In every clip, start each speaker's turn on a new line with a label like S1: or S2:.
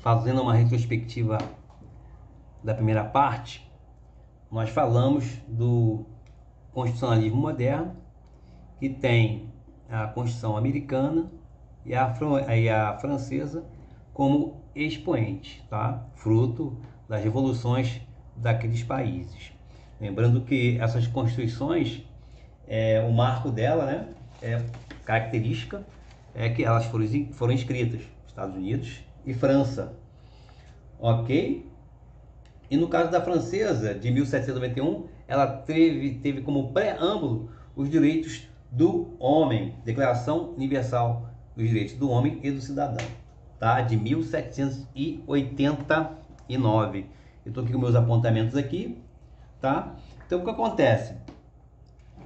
S1: Fazendo uma retrospectiva da primeira parte, nós falamos do constitucionalismo moderno, que tem a Constituição americana e a francesa como expoente, tá? Fruto das revoluções daqueles países. Lembrando que essas constituições, o marco dela, né, característica é que elas foram escritas Estados Unidos e França, ok? E no caso da francesa, de 1791, ela teve como preâmbulo os direitos do homem, Declaração Universal dos Direitos do Homem e do Cidadão, tá? De 1789. Eu estou aqui com meus apontamentos aqui, tá? Então, o que acontece?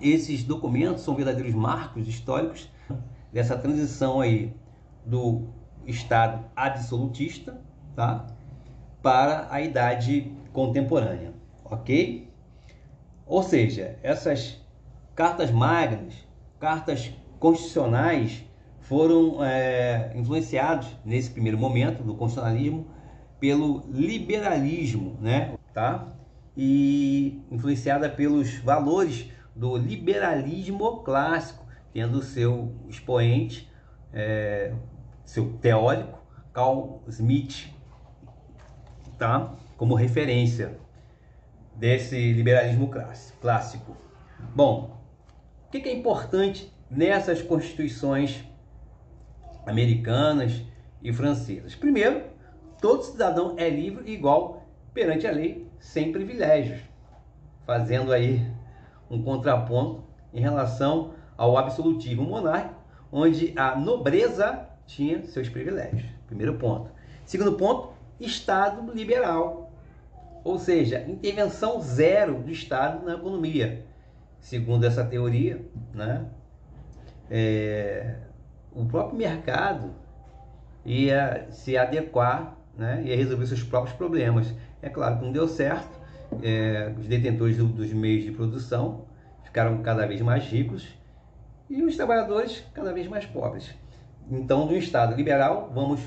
S1: Esses documentos são verdadeiros marcos históricos dessa transição aí do Estado absolutista, tá? Para a idade contemporânea, ok? Ou seja, essas cartas magnas, cartas constitucionais, foram influenciados nesse primeiro momento do constitucionalismo pelo liberalismo, né? Tá? E influenciada pelos valores do liberalismo clássico, tendo seu expoente, seu teórico, Carl Schmitt, tá? Como referência desse liberalismo clássico. Bom, o que é importante nessas constituições americanas e francesas? Primeiro, todo cidadão é livre e igual perante a lei, sem privilégios, fazendo aí um contraponto em relação ao absolutismo monárquico, onde a nobreza tinha seus privilégios. Primeiro ponto. Segundo ponto, Estado liberal, ou seja, intervenção zero do Estado na economia. Segundo essa teoria, né, o próprio mercado ia se adequar, né, ia resolver seus próprios problemas. É claro que não deu certo, os detentores dos meios de produção ficaram cada vez mais ricos e os trabalhadores cada vez mais pobres. Então, do Estado liberal, vamos,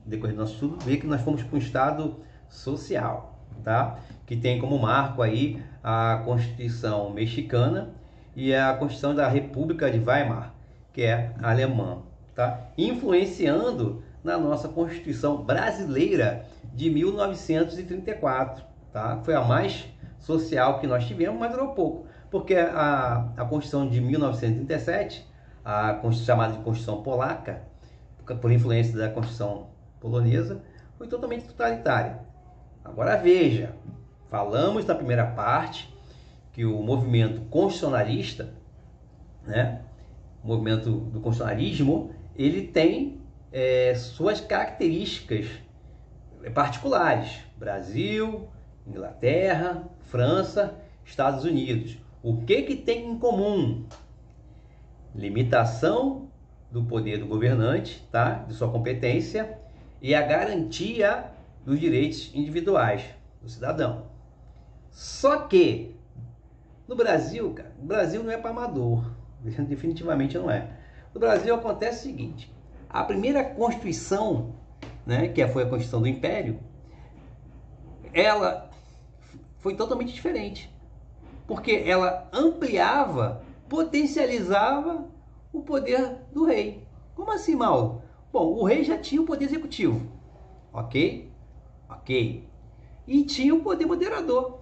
S1: no decorrer do nosso estudo, ver que nós fomos para um Estado social, tá? Que tem como marco aí a Constituição mexicana e a Constituição da República de Weimar, que é alemã, tá? Influenciando na nossa Constituição brasileira de 1934, tá? Foi a mais social que nós tivemos, mas durou pouco, porque a Constituição de 1937, a chamada de Constituição Polaca, por influência da Constituição polonesa, foi totalmente totalitária. Agora veja, falamos na primeira parte que o movimento constitucionalista, né, o movimento do constitucionalismo, ele tem suas características particulares: Brasil, Inglaterra, França, Estados Unidos. O que tem em comum? Limitação do poder do governante, tá? De sua competência, e a garantia dos direitos individuais do cidadão. Só que no Brasil, cara, o Brasil não é para amador, definitivamente não é. No Brasil acontece o seguinte: a primeira Constituição, né, que foi a Constituição do Império, ela foi totalmente diferente, porque ela ampliava, potencializava o poder do rei. Como assim, Mauro? Bom, o rei já tinha o poder executivo, ok? Ok. E tinha o poder moderador.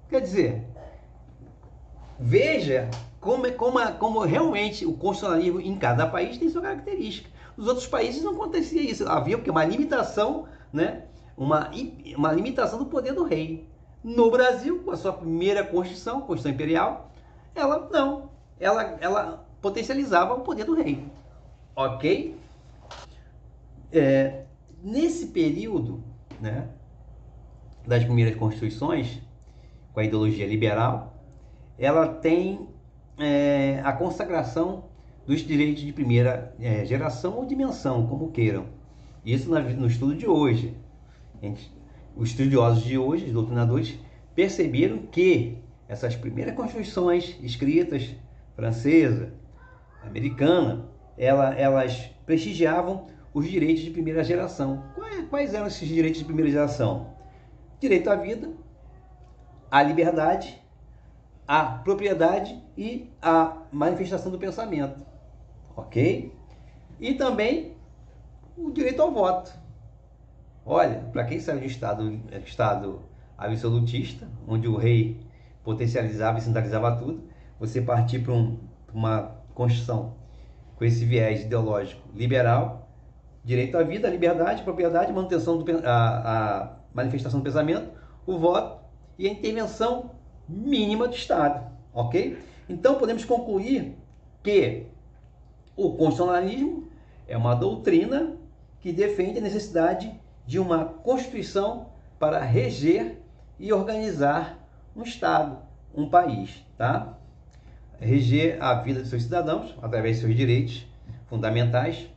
S1: Quer dizer, veja como realmente o constitucionalismo em cada país tem sua característica. Nos outros países não acontecia isso. Havia uma limitação, né? Uma limitação do poder do rei. No Brasil, com a sua primeira Constituição, Constituição Imperial, ela potencializava o poder do rei. Ok? Nesse período, né, das primeiras constituições, com a ideologia liberal, ela tem a consagração dos direitos de primeira geração ou dimensão, como queiram. Isso no estudo de hoje. Os estudiosos de hoje, os doutrinadores, perceberam que essas primeiras constituições escritas, francesa, americana, elas prestigiavam os direitos de primeira geração. quais eram esses direitos de primeira geração? Direito à vida, à liberdade, à propriedade e à manifestação do pensamento, ok? E também o direito ao voto. Olha, para quem saiu de estado absolutista, onde o rei potencializava e centralizava tudo, você partir para uma Constituição com esse viés ideológico liberal, direito à vida, à liberdade, propriedade, manutenção a manifestação do pensamento, o voto e a intervenção mínima do Estado, ok? Então podemos concluir que o constitucionalismo é uma doutrina que defende a necessidade de uma Constituição para reger e organizar um Estado, um país, tá? Reger a vida de seus cidadãos através de seus direitos fundamentais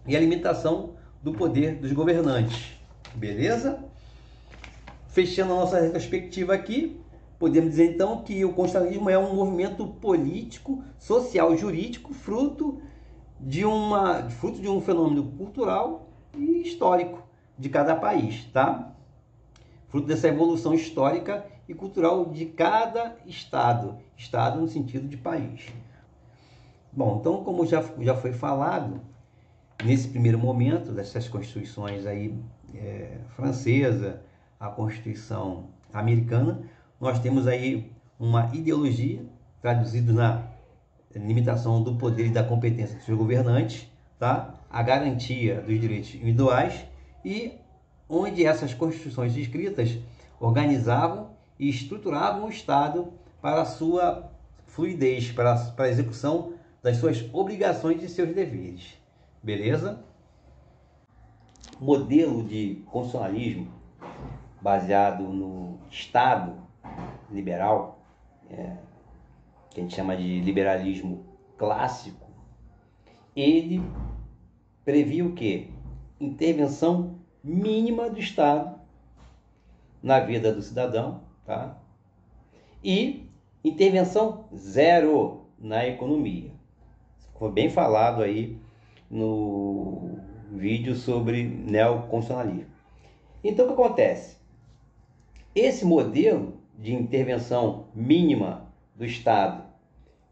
S1: e a limitação do poder dos governantes, beleza? Fechando a nossa retrospectiva aqui, podemos dizer então que o constitucionalismo é um movimento político, social, jurídico, fruto de um fenômeno cultural e histórico de cada país, tá? Fruto dessa evolução histórica e cultural de cada estado no sentido de país. Bom, então como já foi falado, nesse primeiro momento dessas constituições aí francesa, a Constituição americana, nós temos aí uma ideologia traduzida na limitação do poder e da competência dos seus governantes, tá? A garantia dos direitos individuais e onde essas constituições escritas organizavam e estruturavam o Estado para a sua fluidez, para a execução das suas obrigações e seus deveres. Beleza? Modelo de constitucionalismo baseado no Estado liberal, que a gente chama de liberalismo clássico, ele previa o quê? Intervenção mínima do Estado na vida do cidadão, tá? E intervenção zero na economia. Foi bem falado aí no vídeo sobre neoconstitucionalismo. Então, o que acontece? Esse modelo de intervenção mínima do Estado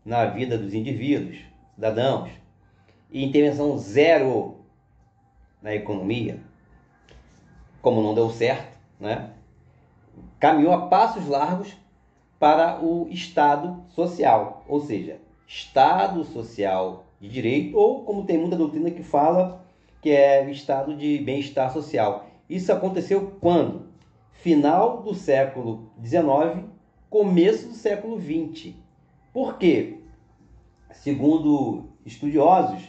S1: na vida dos indivíduos, cidadãos, e intervenção zero na economia, como não deu certo, né? Caminhou a passos largos para o Estado social, ou seja, Estado social de direito, ou como tem muita doutrina que fala que é o estado de bem-estar social. Isso aconteceu quando? Final do século XIX, começo do século XX. Por quê? Segundo estudiosos,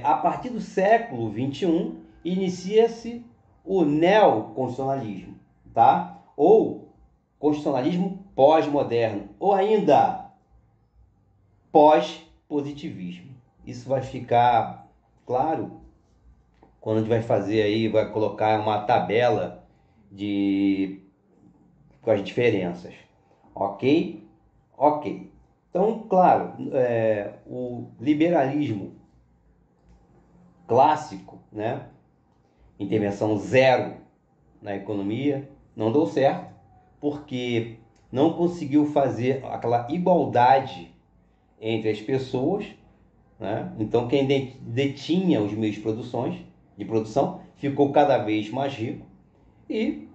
S1: a partir do século XXI, inicia-se o neoconstitucionalismo, tá? Ou constitucionalismo pós-moderno, ou ainda pós-positivismo. Isso vai ficar claro quando a gente vai fazer aí, vai colocar uma tabela com as diferenças, ok? Ok. Então, claro, o liberalismo clássico, né? Intervenção zero na economia, não deu certo, porque não conseguiu fazer aquela igualdade entre as pessoas, né? Então, quem detinha os meios de produção ficou cada vez mais rico e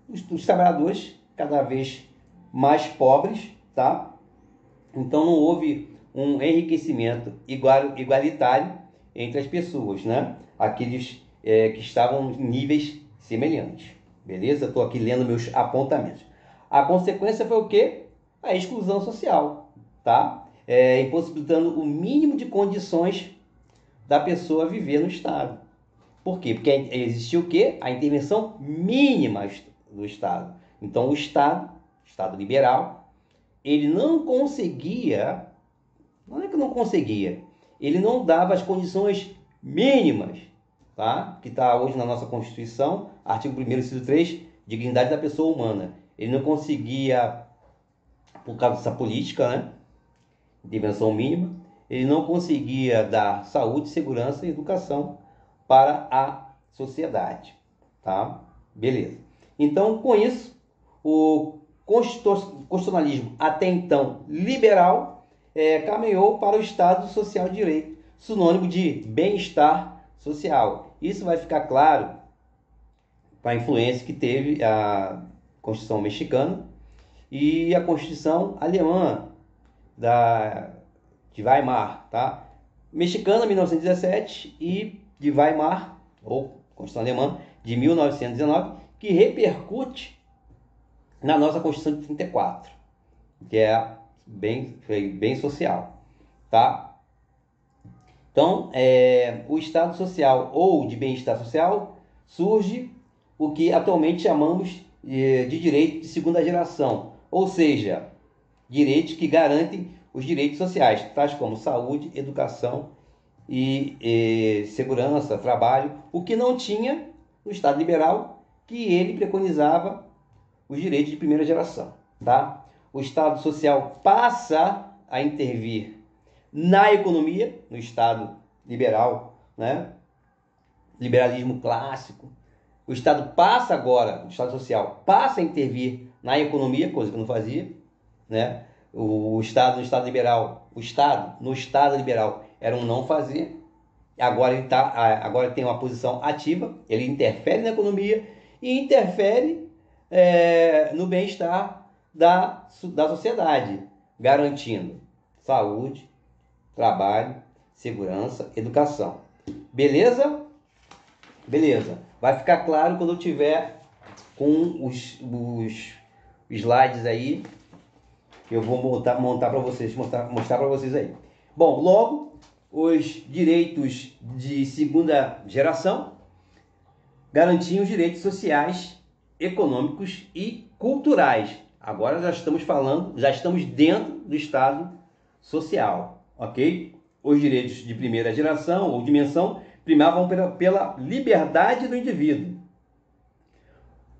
S1: os trabalhadores cada vez mais pobres, tá? Então não houve um enriquecimento igualitário entre as pessoas, né? Aqueles que estavam em níveis semelhantes. Beleza? Estou aqui lendo meus apontamentos. A consequência foi o quê? A exclusão social, tá? Impossibilitando o mínimo de condições da pessoa viver no Estado. Por quê? Porque existiu o quê? A intervenção mínima do Estado. Então o Estado liberal, ele não conseguia, não é que não conseguia, ele não dava as condições mínimas, tá? Que está hoje na nossa Constituição, artigo 1º, inciso 3, dignidade da pessoa humana. Ele não conseguia, por causa dessa política, né? Intervenção mínima, ele não conseguia dar saúde, segurança e educação para a sociedade, tá? Beleza. Então, com isso, o constitucionalismo, até então liberal, caminhou para o Estado Social de Direito, sinônimo de bem-estar social. Isso vai ficar claro com a influência que teve a Constituição mexicana e a Constituição alemã de Weimar, tá? Mexicana, 1917, e de Weimar, ou Constituição alemã, de 1919, que repercute na nossa Constituição de 34, que foi bem social, tá? Então, o Estado Social ou de bem-estar social surge o que atualmente chamamos de direito de segunda geração, ou seja, direitos que garantem os direitos sociais, tais como saúde, educação e segurança, trabalho, o que não tinha no Estado liberal, que ele preconizava os direitos de primeira geração, tá? O Estado Social passa a intervir na economia, no Estado liberal, né? Liberalismo clássico. O Estado passa agora, o Estado Social passa a intervir na economia, coisa que não fazia, né? O Estado no Estado liberal, o Estado no Estado liberal era um não fazer. Agora tem uma posição ativa, ele interfere na economia e interfere no bem-estar da sociedade, garantindo saúde, trabalho, segurança, educação. Beleza? Beleza. Vai ficar claro quando eu tiver com os slides aí. Eu vou montar para vocês, mostrar para vocês aí. Bom, logo, os direitos de segunda geração garantiam os direitos sociais, econômicos e culturais. Agora já estamos dentro do Estado social, ok? Os direitos de primeira geração ou dimensão primavam pela liberdade do indivíduo.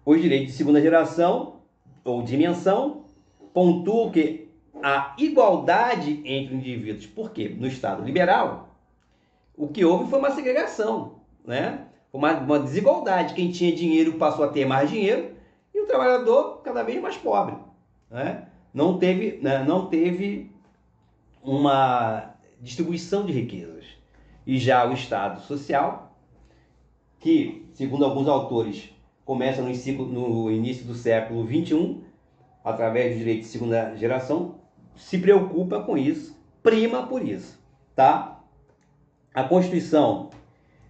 S1: Os direitos de segunda geração ou dimensão pontuam que a igualdade entre indivíduos. Por quê? No Estado liberal, o que houve foi uma segregação, né? Uma desigualdade. Quem tinha dinheiro passou a ter mais dinheiro e o trabalhador cada vez mais pobre, né? Não teve uma distribuição de riquezas. E já o Estado social, que, segundo alguns autores, começa no início do século XXI, através do direito de segunda geração, se preocupa com isso, prima por isso, tá? A Constituição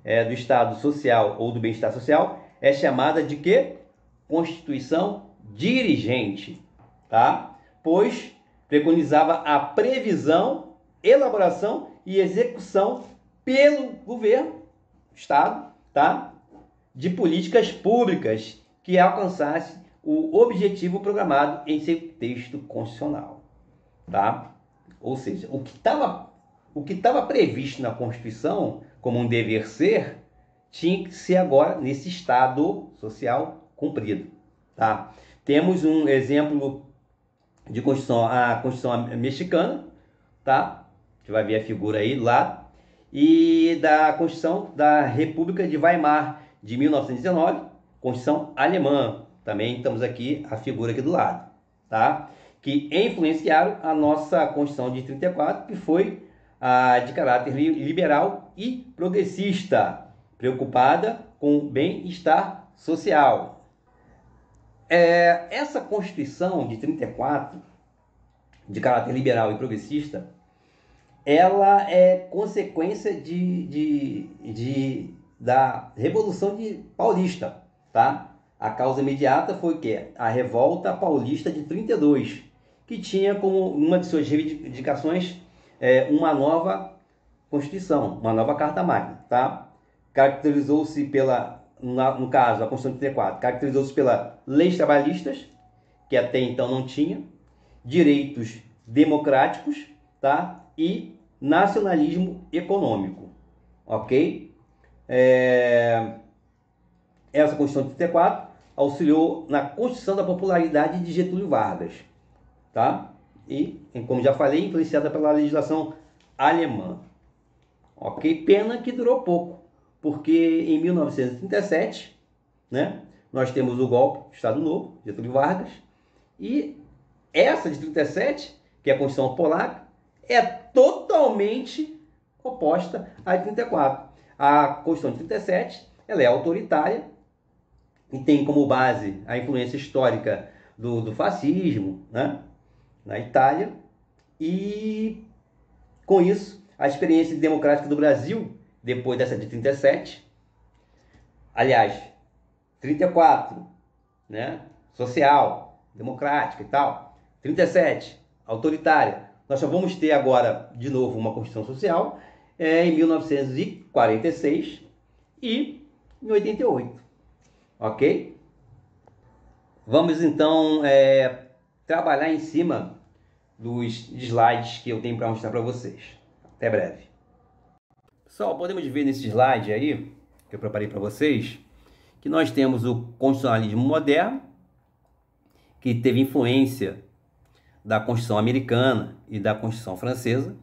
S1: do Estado Social ou do Bem-Estar Social é chamada de quê? Constituição dirigente, tá? Pois preconizava a previsão, elaboração e execução pelo governo, Estado, tá? De políticas públicas que alcançassem o objetivo programado em seu texto constitucional, tá? Ou seja, o que estava previsto na Constituição como um dever ser, tinha que ser agora nesse Estado social cumprido, tá? Temos um exemplo de Constituição, a Constituição mexicana, tá? Você vai ver a figura aí lá, e da Constituição da República de Weimar de 1919, Constituição alemã. Também estamos aqui, a figura aqui do lado, tá? Que influenciaram a nossa Constituição de 34, que foi a de caráter liberal e progressista, preocupada com o bem-estar social. Essa Constituição de 34, de caráter liberal e progressista, ela é consequência da Revolução Paulista, tá? A causa imediata foi o quê? A Revolta Paulista de 32, que tinha como uma de suas reivindicações uma nova Constituição, uma nova Carta Magna, tá? Caracterizou-se no caso, a Constituição de 34, caracterizou-se pelas leis trabalhistas, que até então não tinha, direitos democráticos, tá? E nacionalismo econômico, ok? Essa Constituição de 34 auxiliou na construção da popularidade de Getúlio Vargas, tá? E, como já falei, influenciada pela legislação alemã, ok? Pena que durou pouco, porque em 1937, né, nós temos o golpe, Estado Novo, Getúlio Vargas, e essa de 37, que é a Constituição Polaca, é totalmente oposta à de 34. A Constituição de 37, ela é autoritária e tem como base a influência histórica do fascismo, né, na Itália, e com isso, a experiência democrática do Brasil, depois dessa de 37, aliás, 34, né, social, democrática e tal, 37, autoritária. Nós só vamos ter agora, de novo, uma Constituição Social em 1946 e em 88, ok? Vamos então trabalhar em cima dos slides que eu tenho para mostrar para vocês. Até breve. Pessoal, podemos ver nesse slide aí, que eu preparei para vocês, que nós temos o constitucionalismo moderno, que teve influência da Constituição americana e da Constituição francesa,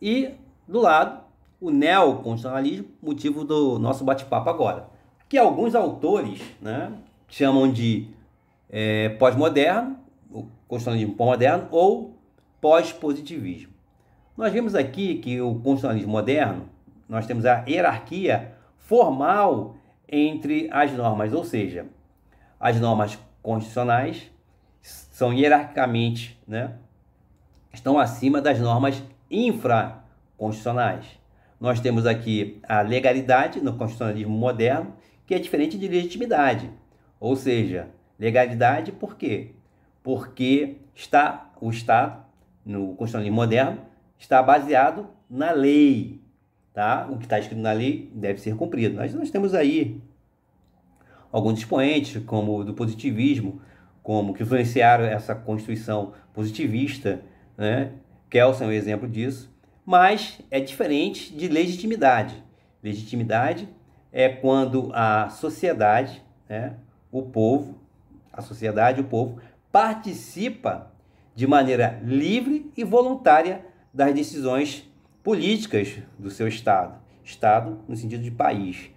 S1: e do lado o neoconstitucionalismo, motivo do nosso bate-papo agora, que alguns autores, né, chamam de pós-moderno, o constitucionalismo pós-moderno ou pós-positivismo. Nós vemos aqui que o constitucionalismo moderno, nós temos a hierarquia formal entre as normas, ou seja, as normas constitucionais são hierarquicamente, né, estão acima das normas infraconstitucionais. Nós temos aqui a legalidade no constitucionalismo moderno, que é diferente de legitimidade, ou seja, legalidade por quê? Porque o Estado, no constitucionalismo moderno, está baseado na lei, tá? O que está escrito na lei deve ser cumprido. Nós temos aí alguns expoentes, como do positivismo, como que influenciaram essa Constituição positivista, né? Kelsen é um exemplo disso, mas é diferente de legitimidade. Legitimidade é quando a sociedade, né, o povo participa de maneira livre e voluntária das decisões políticas do seu Estado. Estado no sentido de país,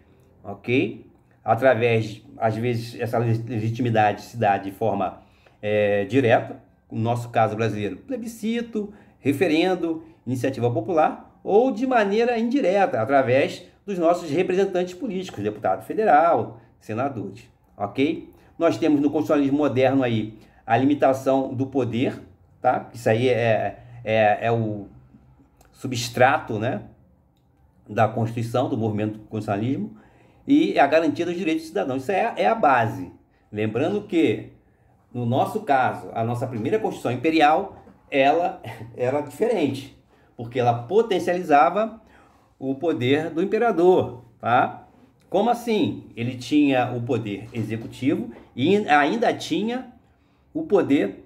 S1: ok? Através, às vezes, essa legitimidade se dá de forma direta, no nosso caso brasileiro, plebiscito, referendo, iniciativa popular, ou de maneira indireta, através dos nossos representantes políticos, deputado federal, senadores, ok? Nós temos no constitucionalismo moderno aí a limitação do poder, tá? Isso aí é o substrato, né, da Constituição, do movimento constitucionalismo, e a garantia dos direitos dos cidadãos. Isso é a base. Lembrando que, no nosso caso, a nossa primeira Constituição Imperial, ela era diferente, porque ela potencializava o poder do imperador, tá? Como assim? Ele tinha o poder executivo e ainda tinha o poder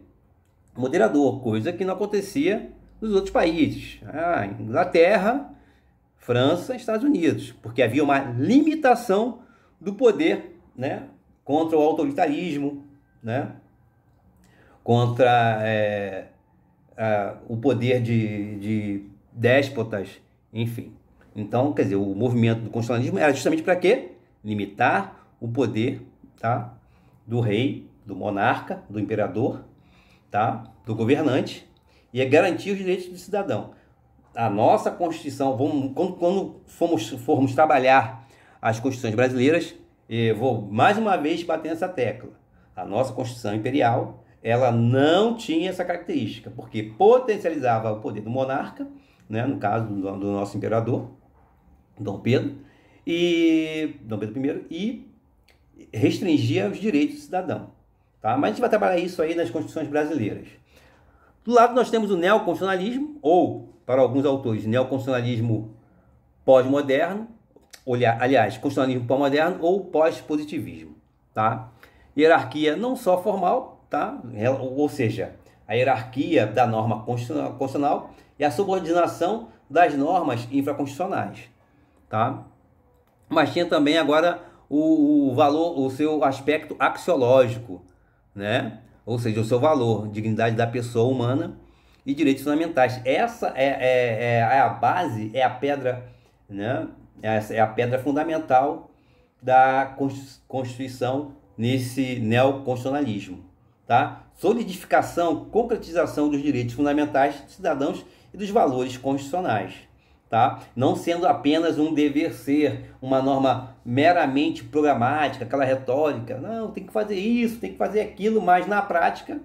S1: moderador, coisa que não acontecia nos outros países. Inglaterra, França, Estados Unidos, porque havia uma limitação do poder, né, contra o autoritarismo, né, contra o poder de déspotas, enfim. Então, quer dizer, o movimento do constitucionalismo era justamente para quê? Limitar o poder, tá, do rei, do monarca, do imperador, tá, do governante, e garantir os direitos do cidadão. A nossa Constituição, quando formos trabalhar as Constituições brasileiras, vou mais uma vez bater nessa tecla. A nossa Constituição Imperial, ela não tinha essa característica, porque potencializava o poder do monarca, né, no caso do nosso imperador, Dom Pedro I, e restringia os direitos do cidadão. Tá? Mas a gente vai trabalhar isso aí nas Constituições brasileiras. Do lado nós temos o neoconstitucionalismo, ou, para alguns autores, neoconstitucionalismo pós-moderno, aliás, constitucionalismo pós-moderno ou pós-positivismo. Tá? Hierarquia não só formal, tá? Ou seja, a hierarquia da norma constitucional e a subordinação das normas infraconstitucionais. Tá? Mas tinha também agora o valor, o seu aspecto axiológico, né? Ou seja, o seu valor, dignidade da pessoa humana e direitos fundamentais. Essa é a base, é a pedra, né, Essa é a pedra fundamental da Constituição nesse neoconstitucionalismo, tá? Solidificação, concretização dos direitos fundamentais dos cidadãos e dos valores constitucionais, tá? Não sendo apenas um dever ser, uma norma meramente programática, aquela retórica, não, tem que fazer isso, tem que fazer aquilo, mas na prática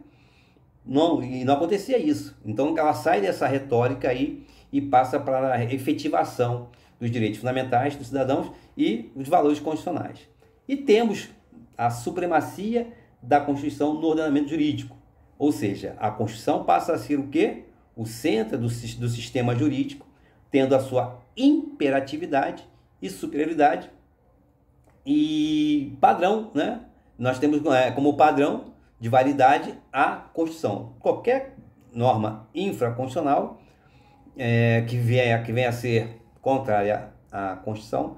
S1: não acontecia isso. Então ela sai dessa retórica aí e passa para a efetivação dos direitos fundamentais dos cidadãos e os valores constitucionais. E temos a supremacia da Constituição no ordenamento jurídico. Ou seja, a Constituição passa a ser o quê? O centro do sistema jurídico, tendo a sua imperatividade e superioridade e padrão, né? Nós temos como padrão de validade a Constituição. Qualquer norma infraconstitucional que venha a ser contrária à Constituição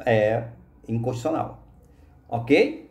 S1: é inconstitucional. Ok?